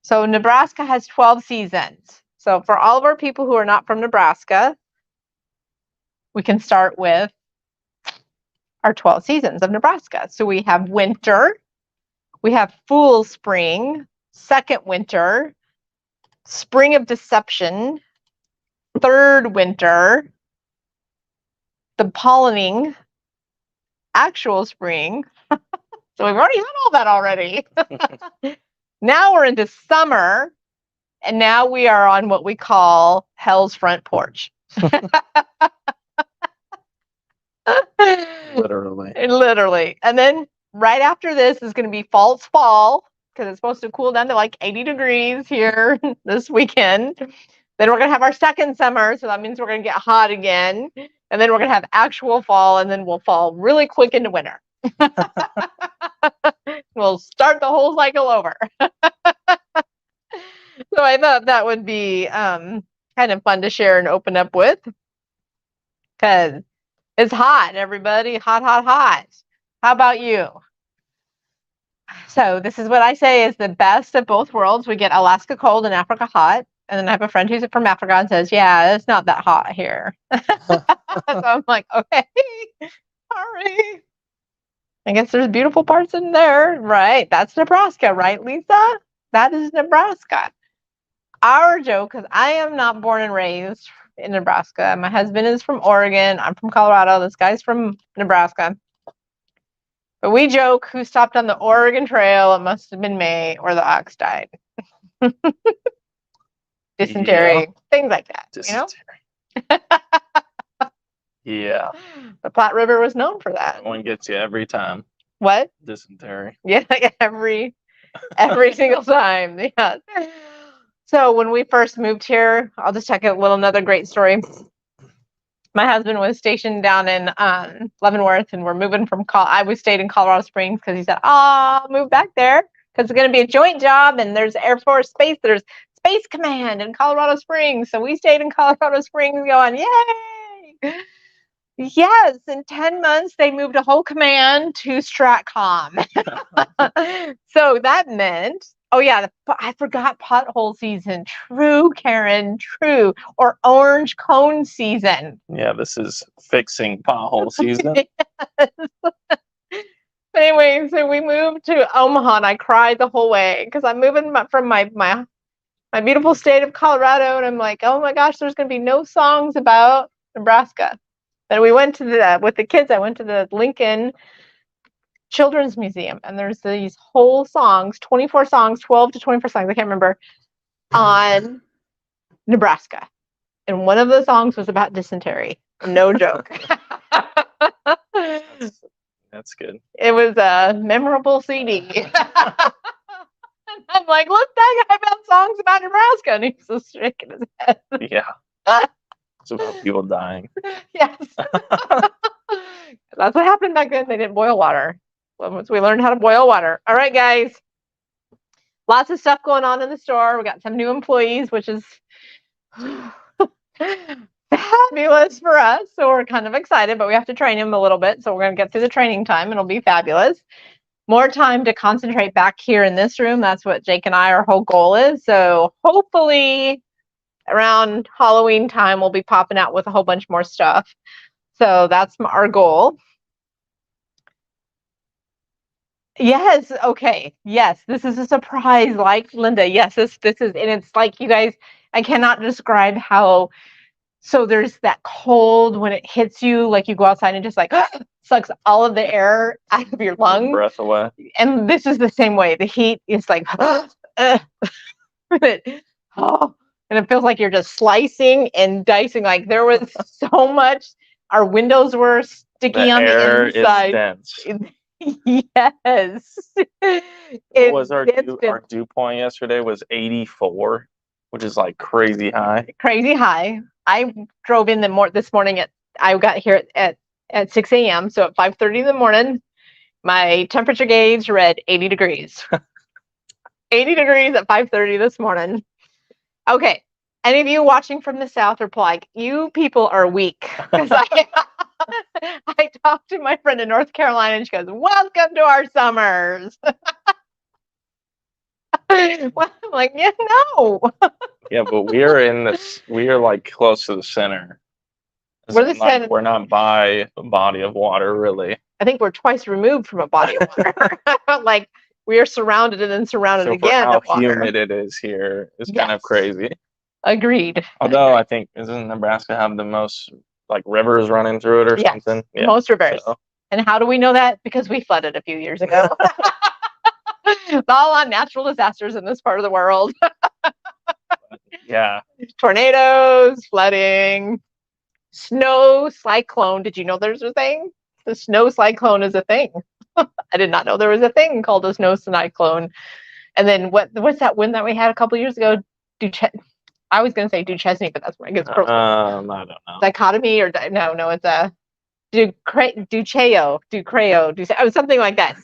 So Nebraska has 12 seasons. So for all of our people who are not from Nebraska, we can start with our 12 seasons of Nebraska. So we have winter, we have full spring, second winter, spring of deception, third winter, the pollinating, actual spring. So we've already had all that already. Now we're into summer, and now we are on what we call hell's front porch. Literally. And then right after this is going to be false fall, because it's supposed to cool down to like 80 degrees here this weekend. Then we're going to have our second summer, so that means we're going to get hot again. And then we're going to have actual fall, and then we'll fall really quick into winter. We'll start the whole cycle over. So I thought that would be kind of fun to share and open up with, because it's hot, everybody. Hot, hot, hot. How about you? So this is what I say is the best of both worlds. We get Alaska cold and Africa hot. And then I have a friend who's from Africa and says, yeah, it's not that hot here. So I'm like, okay, sorry. I guess there's beautiful parts in there, right? That's Nebraska, right, Lisa? That is Nebraska. Our joke, because I am not born and raised in Nebraska. My husband is from Oregon. I'm from Colorado. This guy's from Nebraska. But we joke, who stopped on the Oregon Trail? It must have been May, or the ox died. Dysentery, things like that. Dysentery. You know? Yeah. The Platte River was known for that. One gets you every time. What? Dysentery. Yeah, every single time. Yeah. So when we first moved here, I'll just tell you another great story. My husband was stationed down in Leavenworth, and we're moving from we stayed in Colorado Springs because he said, I'll move back there because it's going to be a joint job, and there's Air Force Space, there's Space Command in Colorado Springs. So we stayed in Colorado Springs going, yay! Yes, in 10 months, they moved a whole command to StratCom. So that meant, oh yeah, I forgot pothole season. True, Karen, true. Or orange cone season. Yeah, this is fixing pothole season. Yes. Anyway, so we moved to Omaha, and I cried the whole way because I'm moving from my beautiful state of Colorado, and I'm like, oh my gosh, there's going to be no songs about Nebraska. Then we went to with the kids, I went to the Lincoln Children's Museum, and there's these whole songs, 24 songs, 12 to 24 songs, I can't remember, on Nebraska. And one of the songs was about dysentery. No joke. That's good. It was a memorable CD. And I'm like, look, that guy found songs about Nebraska, and he's just shaking his head. Yeah. It's about people dying. Yes. That's what happened back then. They didn't boil water. Once we learned how to boil water. All right, guys. Lots of stuff going on in the store. We got some new employees, which is fabulous for us. So we're kind of excited, but we have to train them a little bit. So we're going to get through the training time. It'll be fabulous. More time to concentrate back here in this room. That's what Jake and our whole goal is. So hopefully around Halloween time, we'll be popping out with a whole bunch more stuff. So that's our goal. Yes. Okay. Yes. This is a surprise, like Linda. Yes. This is, and it's like, you guys, I cannot describe how, so there's that cold when it hits you, like you go outside and just like sucks all of the air out of your lungs. Breath away. And this is the same way. The heat is like, and it feels like you're just slicing and dicing. Like there was so much. Our windows were sticky on the inside. The air is dense. Yes. What was our dew point yesterday was 84, which is like crazy high. Crazy high. I drove in this morning I got here at 6 a.m. So at 5:30 in the morning, my temperature gauge read 80 degrees. 80 degrees at 5:30 this morning. Okay. Any of you watching from the South are like, you people are weak. Because I talked to my friend in North Carolina, and she goes, welcome to our summers. Well, I'm like, yeah, no. Yeah, but we are like close to the center. We're the Like, center. we're not by a body of water, really. I think we're twice removed from a body of water. Like we are surrounded and then surrounded again. For how of water. humid it is here, it's kind of crazy. Agreed. Although I think doesn't Nebraska have the most like rivers running through it or something? Yeah, most rivers. So. And how do we know that? Because we flooded a few years ago. It's all on natural disasters in this part of the world. Yeah. Tornadoes, flooding, snow cyclone. Did you know there's a thing? The snow cyclone is a thing. I did not know there was a thing called a snow cyclone. And then what's that wind that we had a couple years ago? I was going to say Duchesne, but that's when it gets close. I don't know. Dichotomy or no, it's a Ducreo, oh, something like that.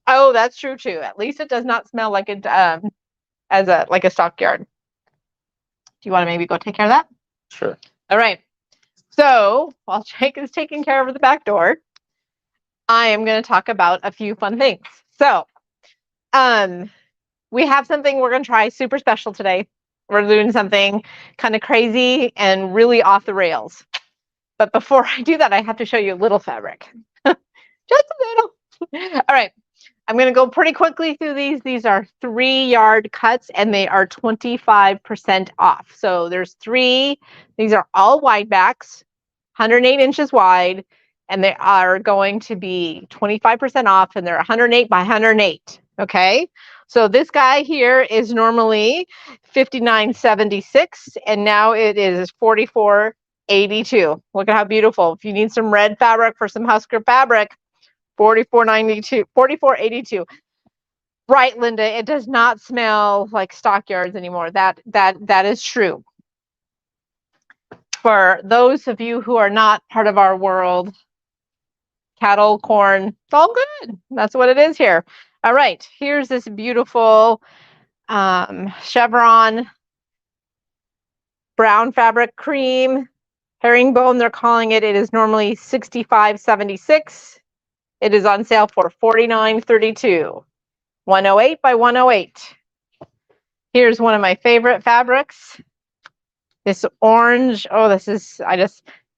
Oh, that's true too. At least it does not smell like it as a stockyard. Do you want to maybe go take care of that? Sure. All right. So while Jake is taking care of the back door, I am going to talk about a few fun things. So, we have something we're going to try super special today. We're doing something kind of crazy and really off the rails. But before I do that, I have to show you a little fabric. Just a little. All right. I'm going to go pretty quickly through these. These are 3-yard cuts and they are 25% off. So there's 3. These are all wide backs, 108 inches wide, and they are going to be 25% off, and they're 108 by 108. Okay. So this guy here is normally $59.76, and now it is $44.82. Look at how beautiful. If you need some red fabric for some Husker fabric, $44.82. Right, Linda, it does not smell like stockyards anymore. That is true. For those of you who are not part of our world, cattle, corn, it's all good. That's what it is here. All right, here's this beautiful chevron brown fabric cream herringbone. They're calling it. It is normally $65.76. It is on sale for $49.32. 108 by 108. Here's one of my favorite fabrics. This orange. Oh,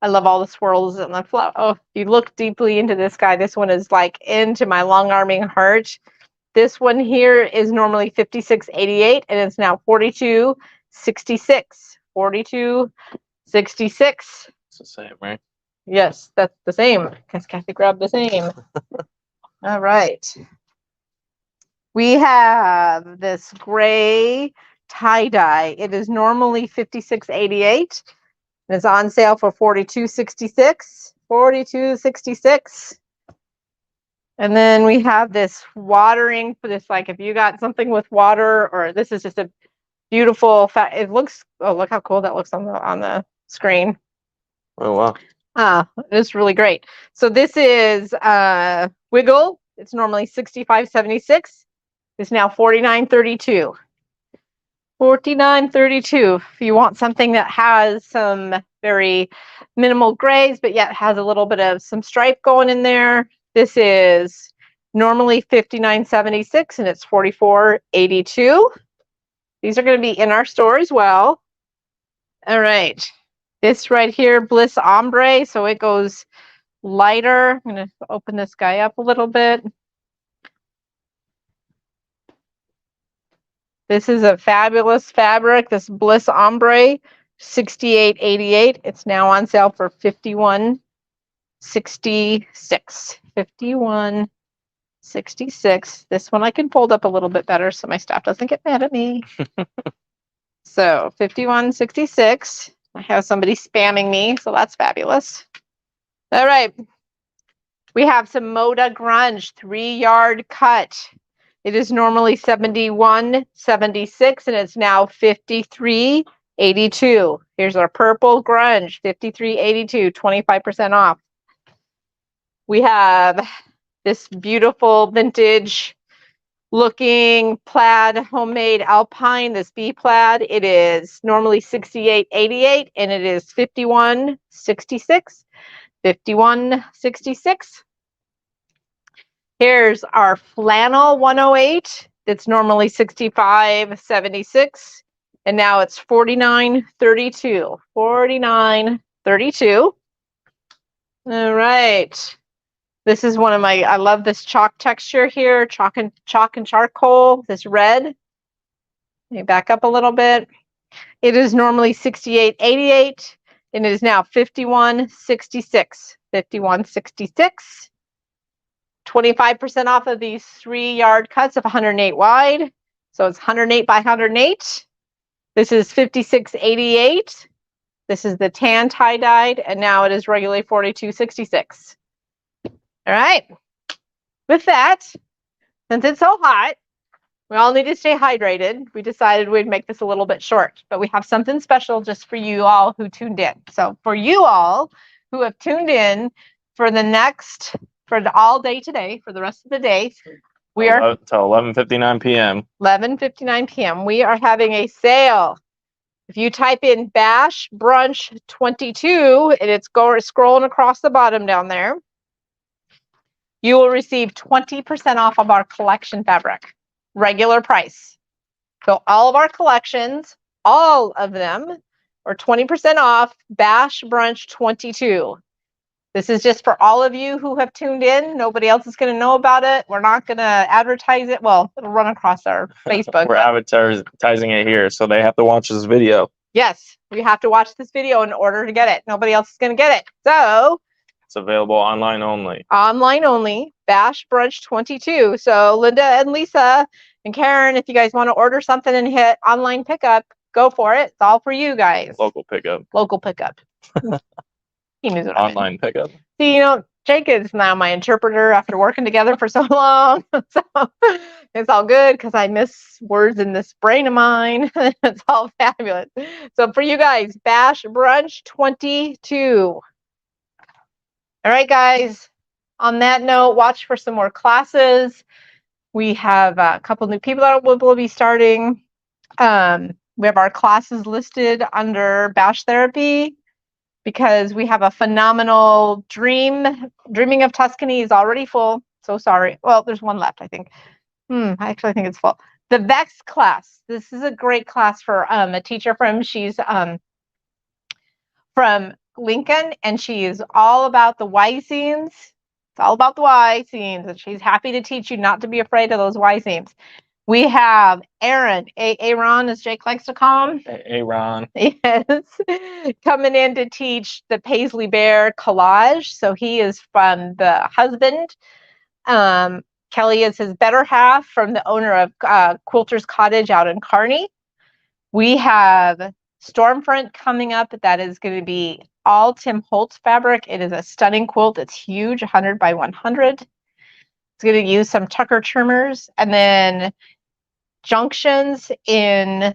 I love all the swirls and the flower. Oh, if you look deeply into this guy, this one is like into my long arming heart. This one here is normally $56.88 and it's now $42.66. $42.66. It's the same, right? Yes, that's the same. Because Kathy grabbed the same. All right. We have this gray tie-dye. It is normally $56.88. And it's on sale for $42.66. $42.66. And then we have this watering for this, like if you got something with water, or this is just a beautiful it looks, oh, look how cool that looks on the screen. Oh wow. It's really great. So this is Wiggle. It's normally $65.76. It's now $49.32. $49.32. If you want something that has some very minimal grays, but yet has a little bit of some stripe going in there, this is normally $59.76 and it's $44.82. These are going to be in our store as well. All right. This right here, Bliss Ombre. So it goes lighter. I'm going to open this guy up a little bit. This is a fabulous fabric. This Bliss Ombre, $68.88. It's now on sale for $51.66. $51.66. This one I can fold up a little bit better so my staff doesn't get mad at me. So $51.66. I have somebody spamming me, so that's fabulous. All right. We have some Moda Grunge 3-yard cut. It is normally $71.76 and it's now $53.82. Here's our purple grunge, $53.82, 25% off. We have this beautiful vintage looking plaid homemade alpine, this bee plaid. It is normally $68.88 and it is $51.66. $51.66. Here's our flannel 108. It's normally $65.76, and now it's $49.32. $49.32. All right. This is one of my, I love this chalk texture here, chalk and charcoal, this red. Let me back up a little bit. It is normally $68.88, and it is now $51.66. $51.66. 25% off of these 3-yard cuts of 108 wide. So it's 108 by 108. This is $56.88. This is the tan tie-dyed, and now it is regularly $42.66. All right. With that, since it's so hot, we all need to stay hydrated. We decided we'd make this a little bit short, but we have something special just for you all who tuned in. So for you all who have tuned in for all day today, for the rest of the day, we are until 11:59 p.m. 11:59 p.m. We are having a sale. If you type in Bash Brunch 22, and it's scrolling across the bottom down there, you will receive 20% off of our collection fabric, regular price. So all of our collections, all of them, are 20% off Bash Brunch 22. This is just for all of you who have tuned in. Nobody else is going to know about it. We're not going to advertise it. Well, it'll run across our Facebook. We're advertising it here, so they have to watch this video. Yes, you have to watch this video in order to get it. Nobody else is going to get it. So it's available online only. Online only, Bash Brunch 22. So Linda and Lisa and Karen, if you guys want to order something and hit online pickup, go for it. It's all for you guys. Local pickup. Local pickup. He knows what online pickup. See, Jake is now my interpreter after working together for so long. So it's all good because I miss words in this brain of mine. It's all fabulous. So for you guys, Bash Brunch 22. All right, guys. On that note, watch for some more classes. We have a couple new people that will be starting. We have our classes listed under Bash Therapy because we have a phenomenal Dreaming of Tuscany is already full. So sorry. Well, there's one left, I think. I actually think it's full. The Vex class. This is a great class for a teacher she's from Lincoln, and she is all about the Y seams. It's all about the Y seams, and she's happy to teach you not to be afraid of those Y seams. We have Aaron, Aaron, as Jake likes to call him. Aaron. Yes, coming in to teach the Paisley Bear collage. So he is from the husband. Kelly is his better half from the owner of Quilter's Cottage out in Kearney. We have Stormfront coming up. That is going to be all Tim Holtz fabric. It is a stunning quilt. It's huge, 100 by 100. It's going to use some Tucker trimmers, and then Junctions in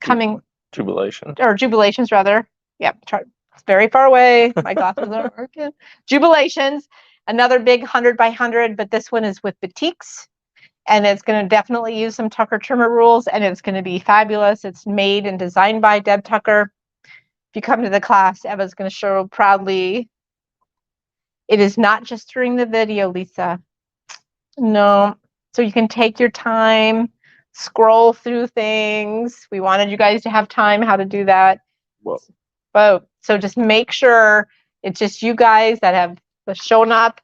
coming Jubilations rather. Yep, it's very far away. My glasses aren't working. Jubilations, another big 100 by 100, but this one is with batiks. And it's going to definitely use some Tucker trimmer rules, and it's going to be fabulous. It's made and designed by Deb Tucker. If you come to the class, Eva's going to show proudly. It is not just during the video, Lisa. No. So you can take your time, scroll through things. We wanted you guys to have time how to do that. Whoa. So just make sure it's just you guys that have shown up.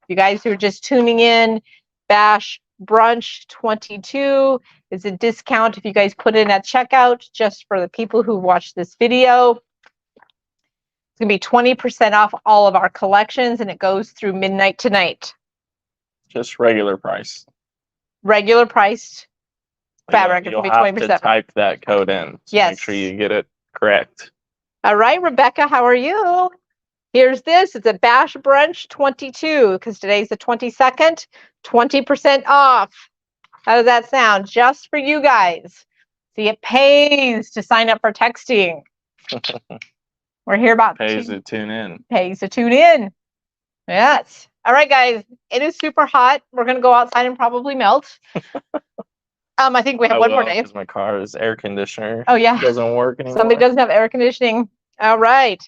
You guys who are just tuning in, Bash Brunch 22 is a discount if you guys put in at checkout just for the people who watch this video. It's going to be 20% off all of our collections, and it goes through midnight tonight. Just regular price. Regular priced fabric. You'll have to type that code in. So yes. Make sure you get it correct. All right, Rebecca, how are you? Here's this. It's a Bash Brunch 22 because today's the 22nd. 20% off. How does that sound? Just for you guys. See, it pays to sign up for texting. We're here about pays to tune in. Pays to tune in. Yes. All right, guys. It is super hot. We're gonna go outside and probably melt. I think we have one more day. Because my car's air conditioner. Oh yeah. Doesn't work anymore. Somebody doesn't have air conditioning. All right.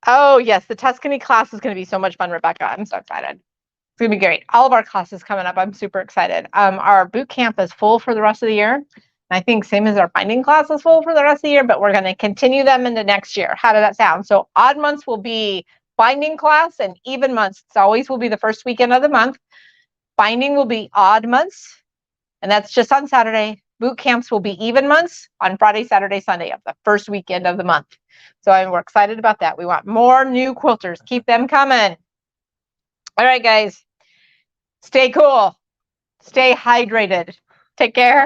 Oh yes, the Tuscany class is gonna be so much fun, Rebecca. I'm so excited. It's gonna be great. All of our classes coming up. I'm super excited. Our boot camp is full for the rest of the year. I think same as our finding class is full for the rest of the year, but we're going to continue them into next year. How does that sound? So odd months will be finding class, and even months always will be the first weekend of the month. Finding will be odd months, and that's just on Saturday. Boot camps will be even months on Friday, Saturday, Sunday of the first weekend of the month. So we're excited about that. We want more new quilters. Keep them coming. All right, guys. Stay cool. Stay hydrated. Take care.